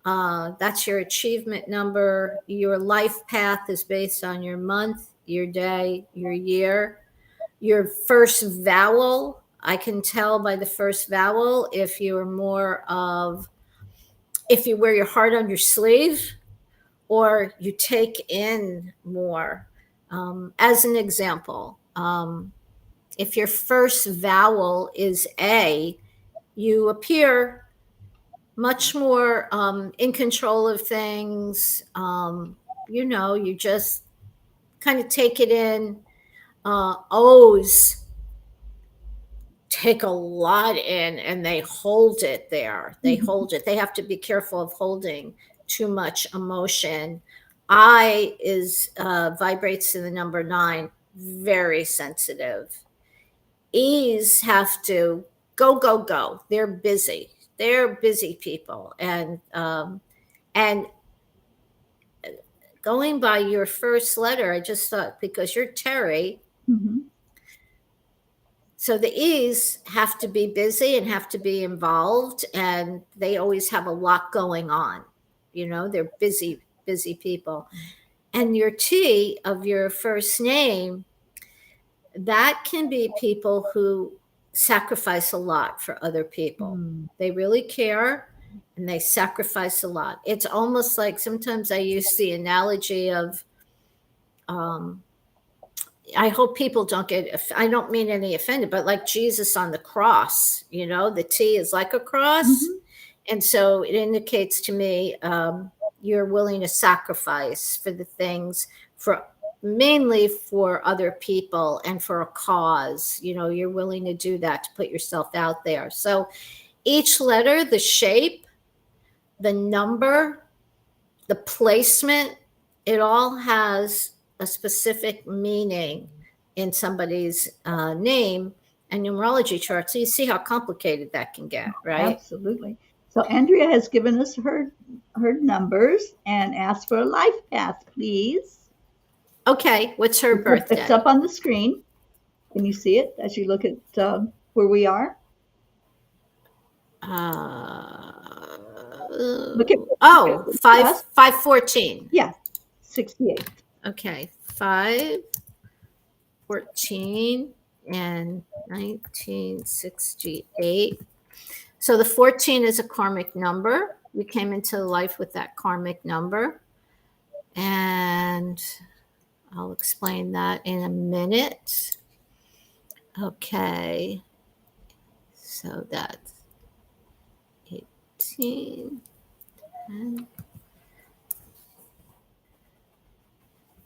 B: that's your achievement number. Your life path is based on your month, your day, your year. Your first vowel, I can tell by the first vowel if you're more of, if you wear your heart on your sleeve or you take in more. As an example, if your first vowel is A, you appear much more in control of things. You just kind of take it in. O's take a lot in and they hold it there. They
A: Mhm.
B: hold it. They have to be careful of holding too much emotion. I is vibrates to the number 9, very sensitive. E's have to go, go, go. They're busy. They're busy people, and going by your first letter, I just thought, because you're Terry,
A: Mhm.
B: so the E's have to be busy and have to be involved, and they always have a lot going on. They're busy, busy people. And your T of your first name, that can be people who sacrifice a lot for other people.
A: Mm.
B: They really care and they sacrifice a lot. It's almost like, sometimes I use the analogy of, um, I hope people don't get, I don't mean any offended, but like Jesus on the cross, the T is like a cross.
A: Mhm.
B: And so it indicates to me, you're willing to sacrifice for the things, for mainly for other people and for a cause. You're willing to do that, to put yourself out there. So each letter, the shape, the number, the placement, it all has a specific meaning in somebody's name and numerology chart. So you see how complicated that can get, right?
A: Absolutely. So Andrea has given us her numbers and asked for a life path, please.
B: Okay, what's her
A: It's up
B: birthday?
A: on the screen. Can you see it as you look at where we are?
B: Uh,
A: Look at
B: oh, five
A: us.
B: 514.
A: Yeah, 68.
B: Okay, 514 and 1968. So the 14 is a karmic number. We came into life with that karmic number. And I'll explain that in a minute. Okay. So that's 18. And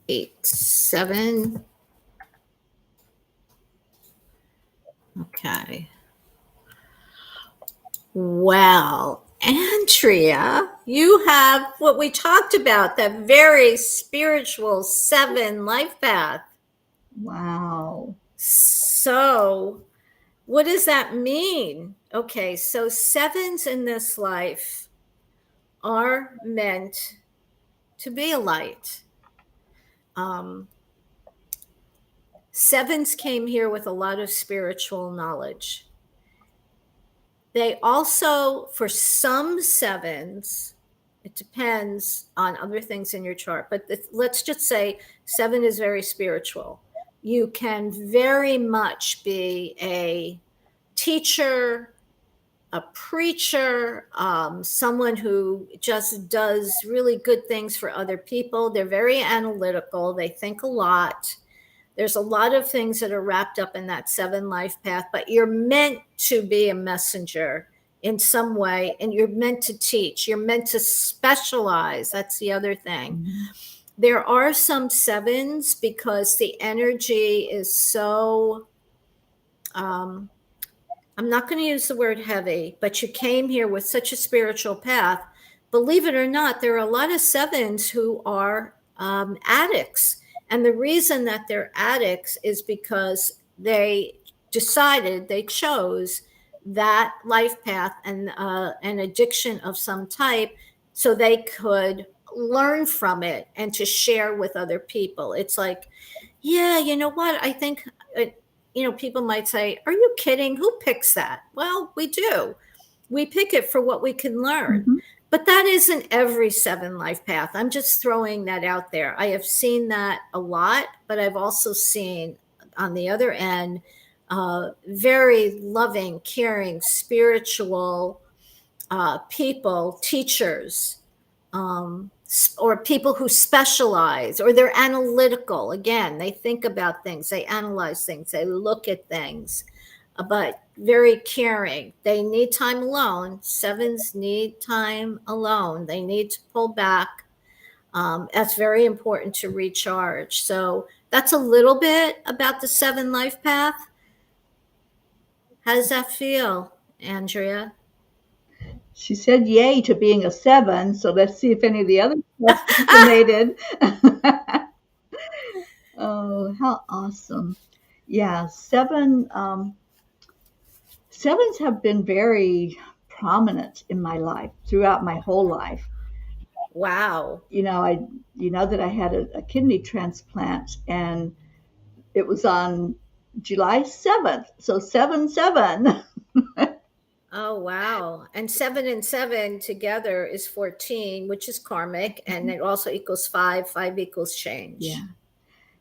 B: 8, 7. Okay. Well, Andrea, you have what we talked about, that very spiritual 7 life path.
A: Wow.
B: So, what does that mean? Okay, so 7s in this life are meant to be a light. 7s came here with a lot of spiritual knowledge. They also, for some 7s, it depends on other things in your chart, but let's just say 7 is very spiritual. You can very much be a teacher, a preacher, someone who just does really good things for other people. They're very analytical, they think a lot. There's a lot of things that are wrapped up in that 7 life path, but you're meant to be a messenger in some way, and you're meant to teach. You're meant to specialize. That's the other thing.
A: Mm-hmm.
B: There are some 7s, because the energy is so, I'm not going to use the word heavy, but you came here with such a spiritual path. Believe it or not, there are a lot of 7s who are addicts. And the reason that they're addicts is because they chose that life path and an addiction of some type, so they could learn from it and to share with other people. It's like, yeah, you know what? I think, people might say, are you kidding? Who picks that? Well, we do. We pick it for what we can learn.
A: Mm-hmm.
B: But that isn't every 7 life path. I'm just throwing that out there. I have seen that a lot, but I've also seen on the other end, very loving, caring, spiritual people, teachers, or people who specialize, or they're analytical. Again, they think about things, they analyze things, they look at things, but very caring. They need time alone. 7s need time alone. They need to pull back. That's very important to recharge. So that's a little bit about the 7 life path. How does that feel, Andrea?
A: She said yay to being a 7, so let's see if any of the others resonated. Oh, how awesome. Yeah, 7s have been very prominent in my life throughout my whole life.
B: Wow.
A: You know that I had a kidney transplant, and it was on July 7th, so 7/7.
B: Oh, wow. And 7 and 7 together is 14, which is karmic. And it also equals 5. 5 equals change.
A: Yeah.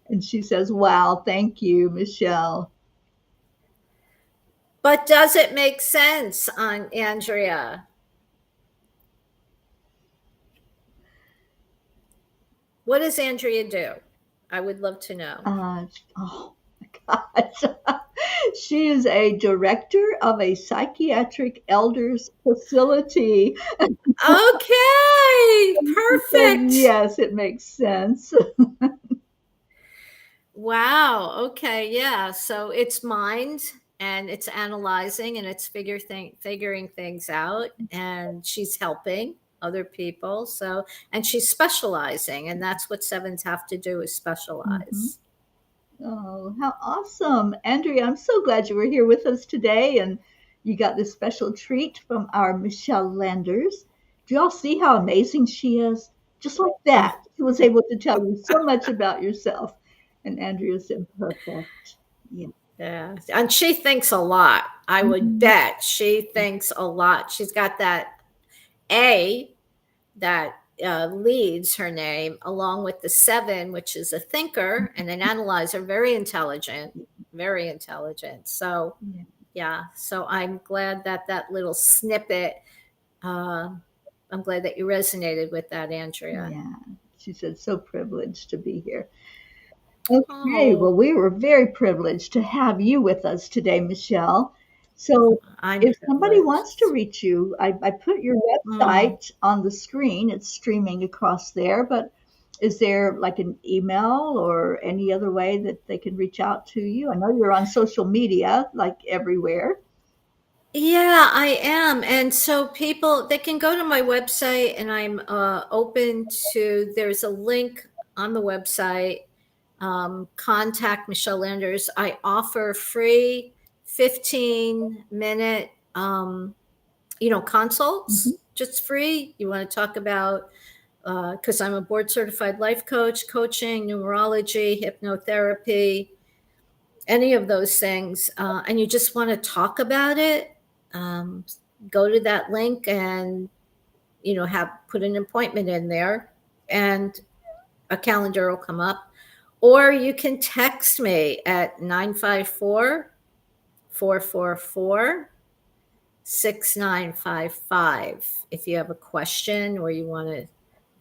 A: And she says, wow, thank you, Michele.
B: But does it make sense, on Andrea? What does Andrea do? I would love to know.
A: Oh my gosh. She is a director of a psychiatric elders facility.
B: Okay, perfect.
A: Yes, it makes sense.
B: Wow. Okay. Yeah. So it's mind, and it's analyzing, and it's figuring things out, and she's helping other people. So, and she's specializing, and that's what 7s have to do, is
A: Mhm.
B: specialize.
A: Oh, how awesome. Andrea, I'm so glad you were here with us today and you got this special treat from our Michele Landers. Do y'all see how amazing she is? Just like that, she was able to tell you so much about yourself. And Andrea said, perfect. Yeah.
B: Yeah. And she thinks a lot. I would
A: Mhm.
B: bet she thinks a lot. She's got that A that leads her name, along with the 7, which is a thinker and an analyzer, very intelligent, very intelligent. So,
A: Yeah.
B: yeah. So I'm glad that that little snippet, uh, I'm glad that you resonated with that, Andrea.
A: Yeah. She said, so privileged to be here. Okay,
B: Oh,
A: well, we were very privileged to have you with us today, Michele. So,
B: I'm
A: if somebody
B: privileged.
A: wants to reach you, I put your
B: Mm.
A: website on the screen. It's streaming across there, but is there like an email or any other way that they can reach out to you? I know you're on social media, like everywhere.
B: Yeah, I am. And so people, they can go to my website, and I'm open to, there's a link on the website. Contact Michele Landers. I offer free 15-minute,
A: Hmm.
B: consults, just free. You want to talk about, because I'm a board certified life coach, coaching, numerology, hypnotherapy, any of those things, and you just want to talk about it, um, go to that link and have put an appointment in there, and a calendar will come up. Or you can text me at 954-444-6955 if you have a question or you want to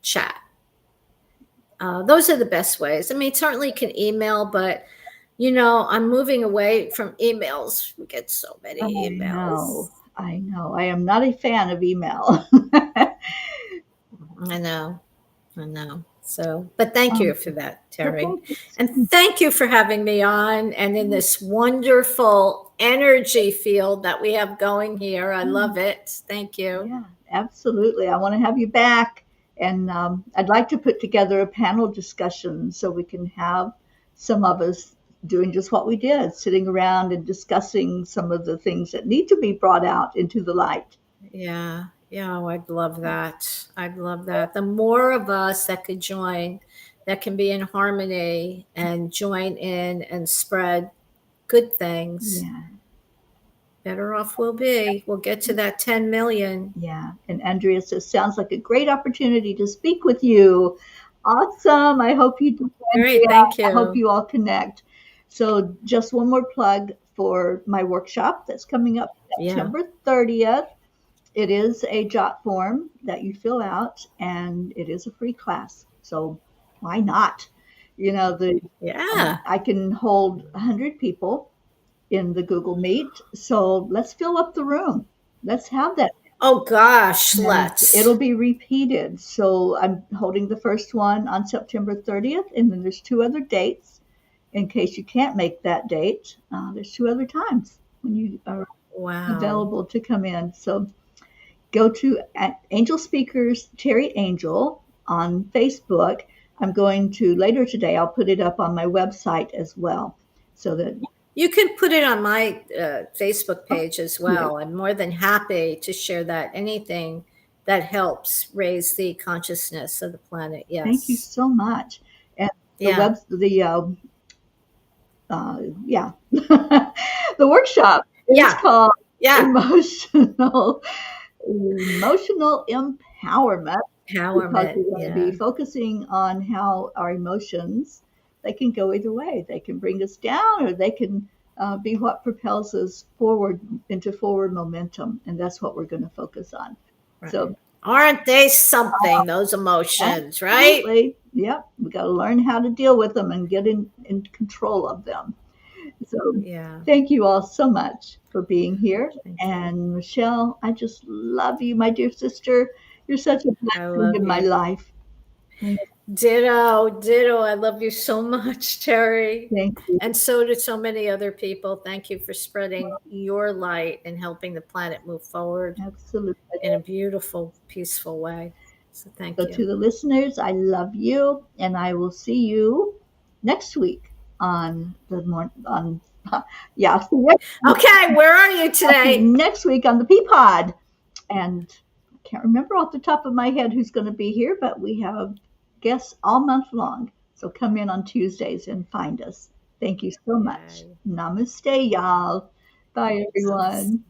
B: chat. Those are the best ways. I mean, certainly you can email, but I'm moving away from emails. We get so many
A: I know.
B: emails.
A: I know. I am not a fan of email.
B: I know. I know. So, but thank you
A: um,
B: for that,
A: but
B: Teri.
A: thank you.
B: And thank you for having me on and in this wonderful energy field that we have going here. I love it. Thank you.
A: Yeah, absolutely. I want to have you back. And I'd like to put together a panel discussion so we can have some of us doing just what we did, sitting around and discussing some of the things that need to be brought out into the light.
B: Yeah. Yeah. Oh, I'd love that. I'd love that. The more of us that could join, that can be in harmony and join in and spread good things,
A: Yeah,
B: better off we'll be. We'll get to that 10 million.
A: yeah. And Andrea says, sounds like a great opportunity to speak with you. Awesome. I hope you do,
B: Great.
A: Andrea.
B: Thank
A: I hope
B: you.
A: you all connect. So, just one more plug for my workshop that's coming up
B: Yeah.
A: September 30th. It is a jot form that you fill out, and it is a free class. So, why not?
B: Yeah.
A: I can hold 100 people in the Google Meet. So, let's fill up the room. Let's have that,
B: Oh gosh,
A: and it'll
B: let's.
A: be repeated. So I'm holding the first one on September 30th, and then there's two other dates in case you can't make that date. There's two other times when you are
B: Wow.
A: available to come in. So go to Angel Speakers Teri Angel on Facebook. I'm going to later today, I'll put it up on my website as well. So that,
B: You can put it on my Facebook
A: oh,
B: page as
A: great.
B: well. I'm more than happy to share that. Anything that helps raise the consciousness of the planet.
A: Thank you
B: Yes.
A: so much. And the
B: Yeah.
A: web, yeah, the workshop is
B: Yeah.
A: called
B: Yeah.
A: emotional empowerment because
B: Empowerment.
A: we're going to be
B: Yeah.
A: focusing on how our emotions, they can go either way. They can bring us down, or they can be what propels us forward into forward momentum, and that's what we're going to focus on.
B: Right.
A: So
B: Aren't they something, those emotions, right?
A: absolutely, yep, we got to learn how to deal with them and get in control of them. So
B: Yeah.
A: thank you all so much for being here.
B: Thank you.
A: And Michele, I just love you, my dear sister. You're such a
B: I
A: blessing
B: love
A: in my
B: you.
A: life.
B: Ditto, ditto. I love you so much, Terry.
A: Thank you.
B: And so do so many other people. Thank you for spreading your light and helping the planet move forward
A: Absolutely.
B: in a beautiful, peaceful way. So thank
A: So to
B: you.
A: the listeners, I love you, and I will see you next week on yeah,
B: Okay, where are you
A: I'll see you
B: today?
A: next week on the Peapod. And I can't remember off the top of my head who's going to be here, but we have guests all month long. So come in on Tuesdays and find us. Thank you so much.
B: Yay.
A: Namaste, y'all. Bye, everyone.